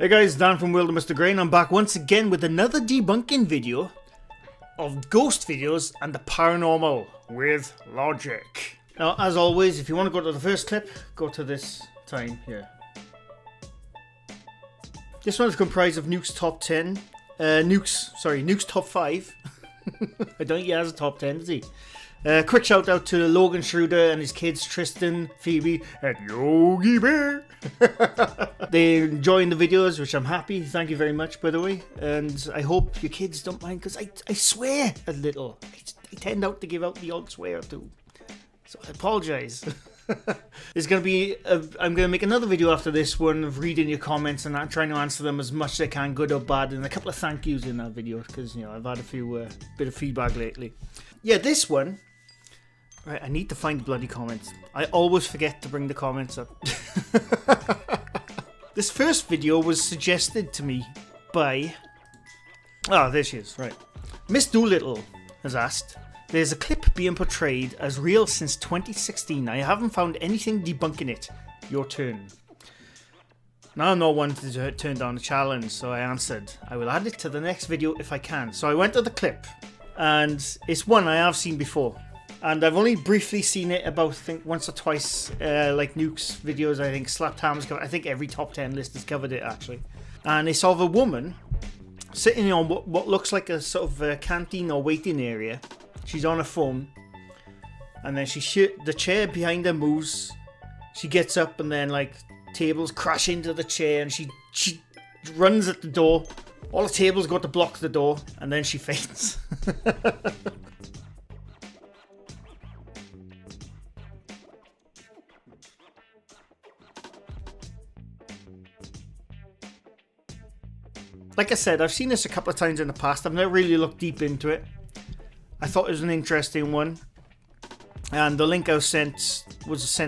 Hey guys, Dan from World of Mr. Grey, and I'm back once again with another debunking video of ghost videos and the paranormal with logic. Now, as always, if you want to go to the first clip, go to this time here. This one is comprised of Nuke's top 10. Nuke's top 5. I don't think he has a top 10, does he? Quick shout out to Logan Schroeder and his kids Tristan, Phoebe, and Yogi Bear. They're enjoying the videos, which I'm happy. Thank you very much, by the way. And I hope your kids don't mind, because I swear a little. I tend out to give out the odd swear too. So I apologise. There's going to be I'm going to make another video after this one of reading your comments and I'm trying to answer them as much as I can, good or bad, and a couple of thank yous in that video because I've had a few bit of feedback lately. Yeah, this one. Right, I need to find the bloody comments. I always forget to bring the comments up. This first video was suggested to me by... Oh, there she is, right. Miss Doolittle has asked, there's a clip being portrayed as real since 2016. I haven't found anything debunking it. Your turn. Now I'm not one to turn down the challenge, so I answered, I will add it to the next video if I can. So I went to the clip, and it's one I have seen before. And I've only briefly seen it about, I think, once or twice, like Nuke's videos, I think, Slapped Ham's covered. I think every top 10 list has covered it, actually. And it's of a woman sitting on what looks like a sort of canteen or waiting area. She's on her phone. And then the chair behind her moves. She gets up and then, like, tables crash into the chair. And she runs at the door. All the tables go to block the door. And then she faints. Like I said, I've seen this a couple of times in the past. I've never really looked deep into it. I thought it was an interesting one. And the link I was sent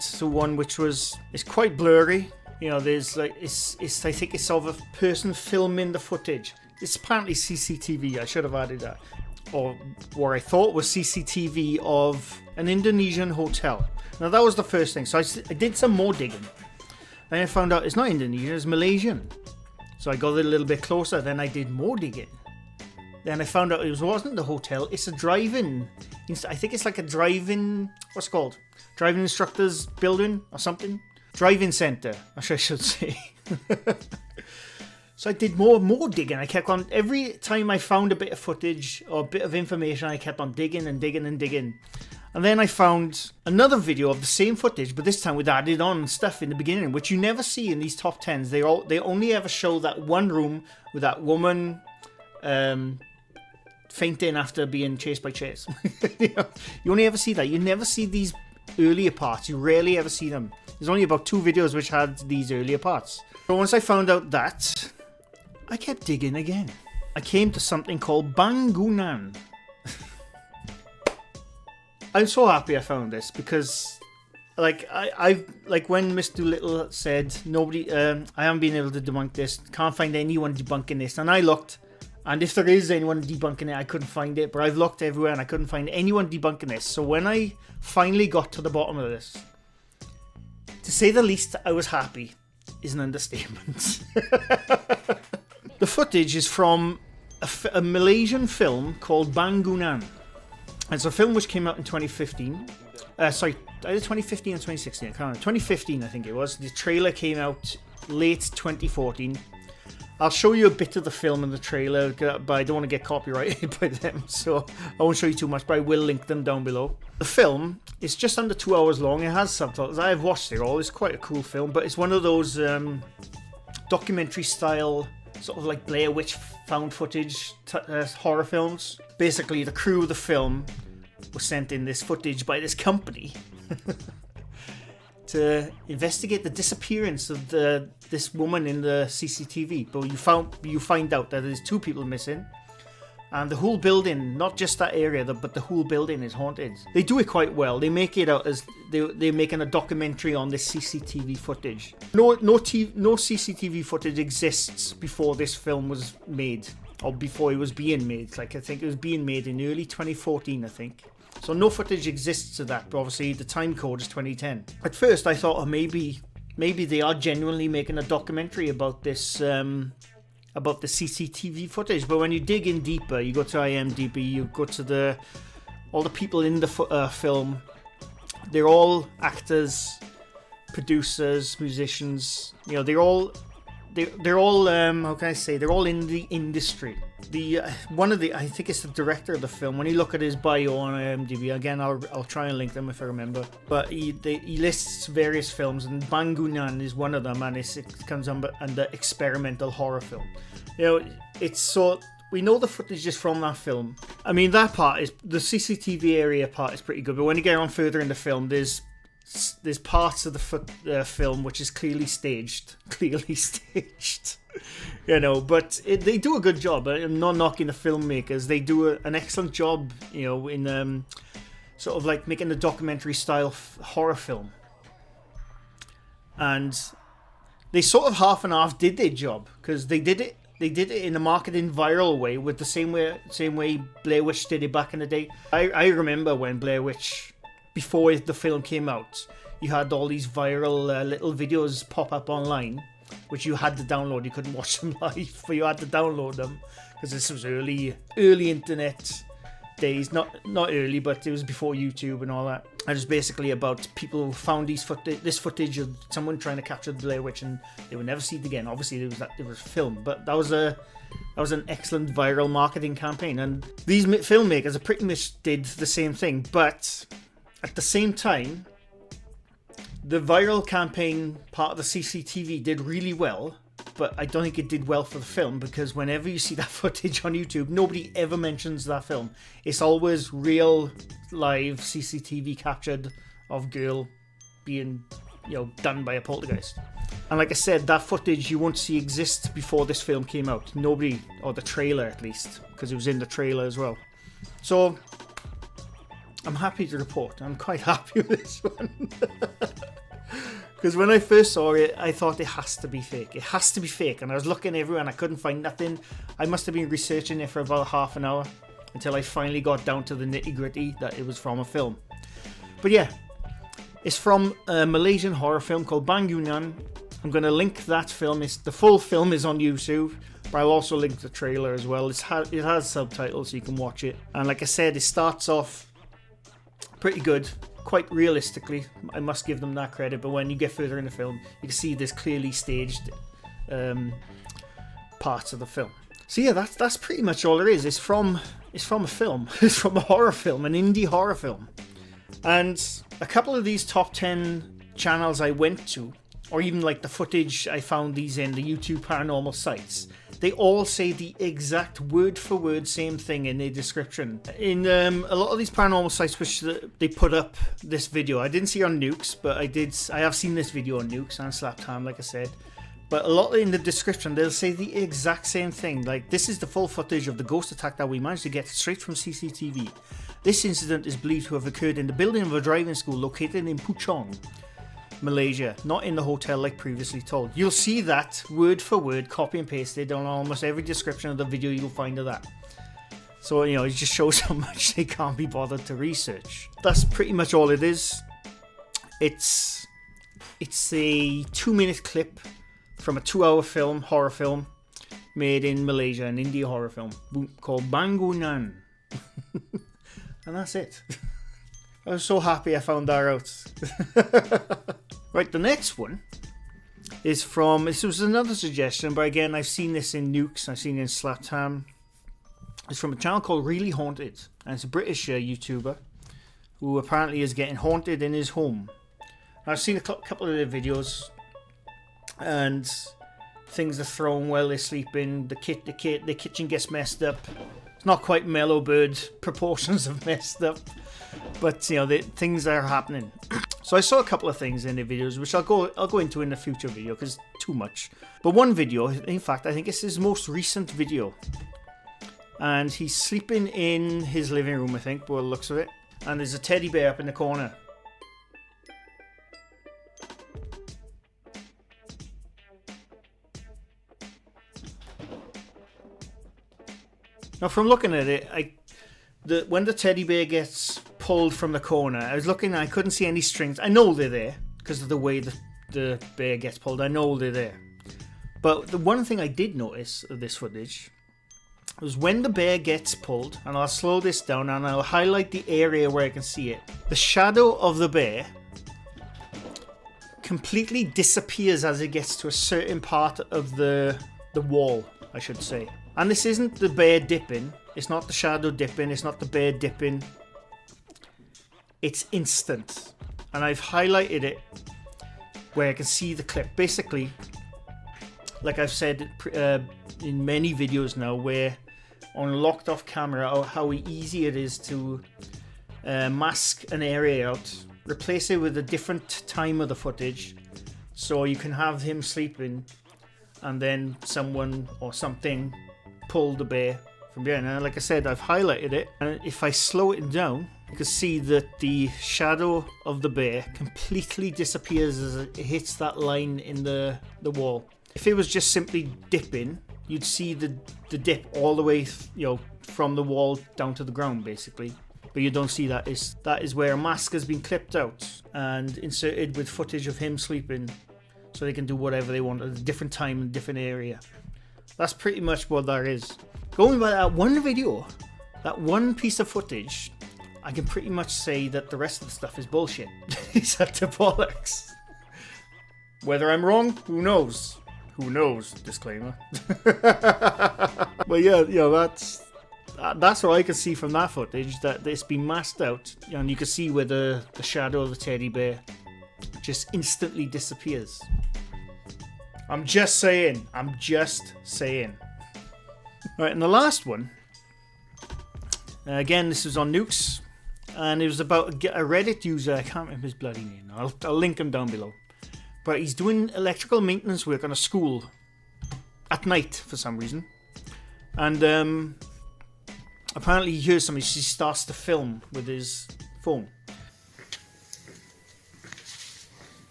to one which it's quite blurry. There's like, I think it's of a person filming the footage. It's apparently CCTV, I should have added that. Or what I thought was CCTV of an Indonesian hotel. Now that was the first thing. So I did some more digging. Then I found out it's not Indonesian, it's Malaysian. So I got a little bit closer, then I did more digging. Then I found out it wasn't the hotel, it's a drive-in. I think it's like a drive-in, what's it called? Driving instructors building or something? Drive-in centre, I should say. So I did more digging. I kept on, every time I found a bit of footage or a bit of information, I kept on digging and digging and digging. And then I found another video of the same footage, but this time with added on stuff in the beginning, which you never see in these top 10s. They only ever show that one room with that woman fainting after being chased by chairs. You only ever see that. You never see these earlier parts. You rarely ever see them. There's only about 2 videos which had these earlier parts. So once I found out that, I kept digging again. I came to something called Bangunan. I'm so happy I found this because, like, I when Miss Doolittle said nobody, I haven't been able to debunk this, can't find anyone debunking this, and I looked, and if there is anyone debunking it, I couldn't find it. But I've looked everywhere and I couldn't find anyone debunking this. So when I finally got to the bottom of this, to say the least, I was happy. Is an understatement. The footage is from a Malaysian film called Bangunan. It's a film which came out in 2015. Sorry, either 2015 or 2016. I can't remember. 2015, I think it was. The trailer came out late 2014. I'll show you a bit of the film and the trailer, but I don't want to get copyrighted by them, so I won't show you too much, but I will link them down below. The film is just under 2 hours long. It has subtitles. I have watched it all. It's quite a cool film, but it's one of those documentary style, sort of like Blair Witch found footage horror films. Basically, the crew of the film was sent in this footage by this company to investigate the disappearance of this woman in the CCTV. But you find out that there's 2 people missing, and the whole building, not just that area, but the whole building is haunted. They do it quite well. They make it out as they're making a documentary on this CCTV footage. No CCTV footage exists before this film was made, or before it was being made. Like, I think it was being made in early 2014, I think. So no footage exists of that, but obviously the time code is 2010. At first I thought, oh, maybe maybe they are genuinely making a documentary about this, about the CCTV footage. But when you dig in deeper, you go to IMDb, you go to all the people in the film. They're all actors, producers, musicians. You know, they're all how can I say? They're all in the industry. I think it's the director of the film. When you look at his bio on IMDb, again, I'll try and link them if I remember. But he lists various films, and Bangunan is one of them, and it comes under experimental horror film. You know, we know the footage is from that film. I mean, that part is the CCTV area part is pretty good, but when you get on further in the film, there's parts of the film which is clearly staged. You know, but they do a good job. I'm not knocking the filmmakers. They do an excellent job, you know, in sort of like making a documentary style horror film. And they sort of half and half did their job, because they did it in a marketing viral way, with the same way Blair Witch did it back in the day. I remember when Blair Witch, before the film came out, you had all these viral little videos pop up online, which you had to download. You couldn't watch them live, but you had to download them, because this was early internet days. Not early, but it was before YouTube and all that. And it was basically about people who found this footage of someone trying to capture the Blair Witch, and they would never see it again. Obviously, it was filmed, but that was an excellent viral marketing campaign. And these filmmakers pretty much did the same thing, but at the same time, the viral campaign part of the CCTV did really well, but I don't think it did well for the film, because whenever you see that footage on YouTube, nobody ever mentions that film. It's always real, live CCTV captured of girl being, you know, done by a poltergeist. And like I said, that footage you won't see exist before this film came out. Nobody, or the trailer at least, because it was in the trailer as well. So I'm happy to report I'm quite happy with this one. Because when I first saw it, I thought it has to be fake. It has to be fake. And I was looking everywhere and I couldn't find nothing. I must have been researching it for about half an hour until I finally got down to the nitty-gritty that it was from a film. But yeah, it's from a Malaysian horror film called Bangunan. I'm going to link that film. The full film is on YouTube, but I'll also link the trailer as well. It has subtitles so you can watch it. And like I said, it starts off pretty good, quite realistically. I must give them that credit, but when you get further in the film, you can see there's clearly staged parts of the film. So yeah, that's pretty much all there is. It's from a film. It's from a horror film, an indie horror film. And a couple of these top 10 channels I went to, or even like the footage I found these in the YouTube paranormal sites, they all say the exact word for word same thing in their description. In a lot of these paranormal sites which they put up this video, I didn't see on Nukes, but I have seen this video on Nukes and Slaptime, like I said. But a lot in the description, they'll say the exact same thing. Like, this is the full footage of the ghost attack that we managed to get straight from CCTV. This incident is believed to have occurred in the building of a driving school located in Puchong, Malaysia, not in the hotel like previously told. You'll see that word for word, copy and pasted on almost every description of the video you'll find of that. So, you know, it just shows how much they can't be bothered to research. That's pretty much all it is. It's a 2-minute clip from a 2-hour film, horror film, made in Malaysia, an indie horror film called Bangunan. And that's it. I was so happy I found that out. Right, the next one is from, this was another suggestion, but again, I've seen this in Nukes, I've seen it in Slaptam. It's from a channel called Really Haunted, and it's a British YouTuber who apparently is getting haunted in his home. I've seen a couple of their videos, and things are thrown while they're sleeping. The kitchen gets messed up. It's not quite Mellow Bird proportions of messed up, but you know, things are happening. So I saw a couple of things in the videos, which I'll go into in a future video because too much. But one video, in fact, I think it's his most recent video, and he's sleeping in his living room, I think, by the looks of it, and there's a teddy bear up in the corner. Now, from looking at it, when the teddy bear gets pulled from the corner, I was looking and I couldn't see any strings. I know they're there because of the way the the bear gets pulled. I know they're there. But the one thing I did notice of this footage was when the bear gets pulled, and I'll slow this down and I'll highlight the area where I can see it. The shadow of the bear completely disappears as it gets to a certain part of the wall, I should say. And this isn't the bear dipping. It's not the shadow dipping. It's not the bear dipping. It's instant. And I've highlighted it where I can see the clip. Basically, like I've said in many videos now, where on locked off camera, how easy it is to mask an area out, replace it with a different time of the footage, so you can have him sleeping and then someone or something pull the bear from behind. And like I said, I've highlighted it, and if I slow it down, you can see that the shadow of the bear completely disappears as it hits that line in the wall. If it was just simply dipping, you'd see the dip all the way, from the wall down to the ground, basically. But you don't see that. That is where a mask has been clipped out and inserted with footage of him sleeping, so they can do whatever they want at a different time and different area. That's pretty much what that is. Going by that one video, that one piece of footage, I can pretty much say that the rest of the stuff is bullshit. It's up to bollocks. Whether I'm wrong, who knows? Who knows? Disclaimer. But yeah, that's what I can see from that footage, that it's been masked out, and you can see where the shadow of the teddy bear just instantly disappears. I'm just saying. Right, and the last one, again, this was on Nukes, and it was about a Reddit user. I can't remember his bloody name. I'll link him down below. But he's doing electrical maintenance work on a school at night for some reason. And apparently he hears somebody, he starts to film with his phone.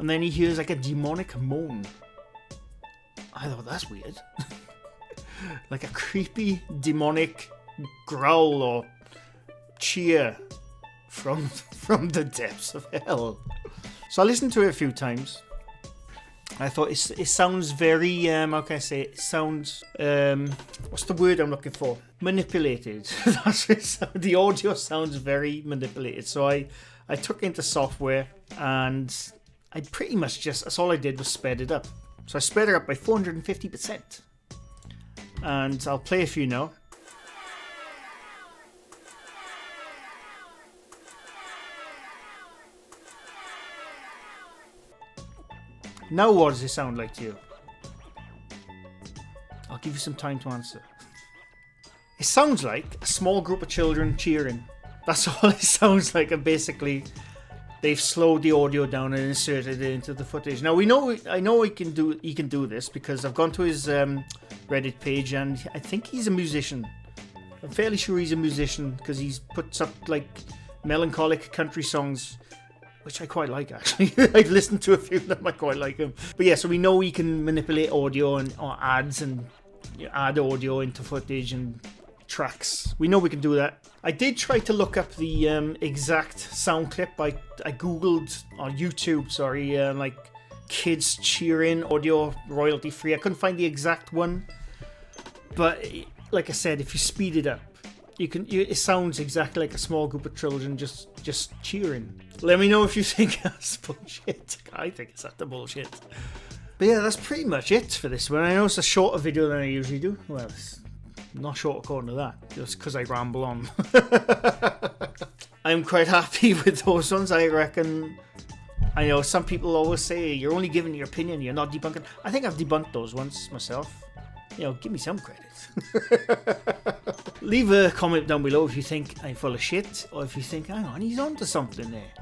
And then he hears like a demonic moan. I thought, that's weird. Like a creepy demonic growl or cheer from the depths of hell. So I listened to it a few times. I thought it sounds very, how can I say it? It sounds, what's the word I'm looking for? Manipulated. That's what the audio sounds very manipulated. So I took it into software, and I pretty much that's all I did was sped it up. So I sped it up by 450%. And I'll play a few now. Now what does it sound like to you? I'll give you some time to answer. It sounds like a small group of children cheering. That's all it sounds like, and basically they've slowed the audio down and inserted it into the footage. Now I know he can do this because I've gone to his Reddit page, and I think he's a musician. I'm fairly sure he's a musician because he's puts up like melancholic country songs, which I quite like, actually. I've listened to a few of them, I quite like them. But yeah, so we know he can manipulate audio or ads and add audio into footage and tracks. We know we can do that. I did try to look up the exact sound clip. I googled on YouTube, like kids cheering audio royalty free. I couldn't find the exact one, but like I said, if you speed it up, it sounds exactly like a small group of children just cheering. Let me know if you think that's bullshit. I think it's utter bullshit. But yeah, that's pretty much it for this one. I know it's a shorter video than I usually do. Well, it's not short according to that, just because I ramble on. I'm quite happy with those ones. I reckon, I know some people always say you're only giving your opinion, you're not debunking. I think I've debunked those ones myself. Give me some credit. Leave a comment down below if you think I'm full of shit, or if you think, hang on, he's onto something there.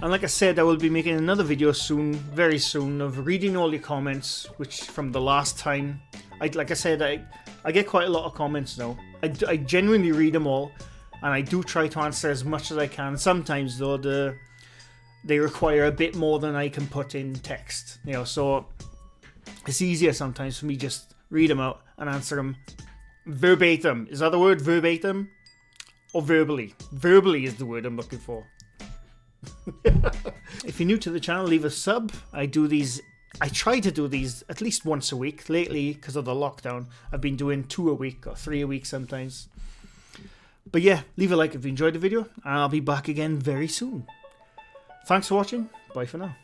And like I said, I will be making another video soon, very soon, of reading all your comments, which from the last time, I get quite a lot of comments now. I genuinely read them all, and I do try to answer as much as I can. Sometimes though, they require a bit more than I can put in text. You know, so it's easier sometimes for me just read them out and answer them verbatim. Is that the word, verbatim? Or verbally? Verbally is the word I'm looking for. If you're new to the channel, leave a sub. I try to do these at least once a week. Lately, because of the lockdown, I've been doing 2 a week or 3 a week sometimes. But yeah, leave a like if you enjoyed the video, and I'll be back again very soon. Thanks for watching. Bye for now.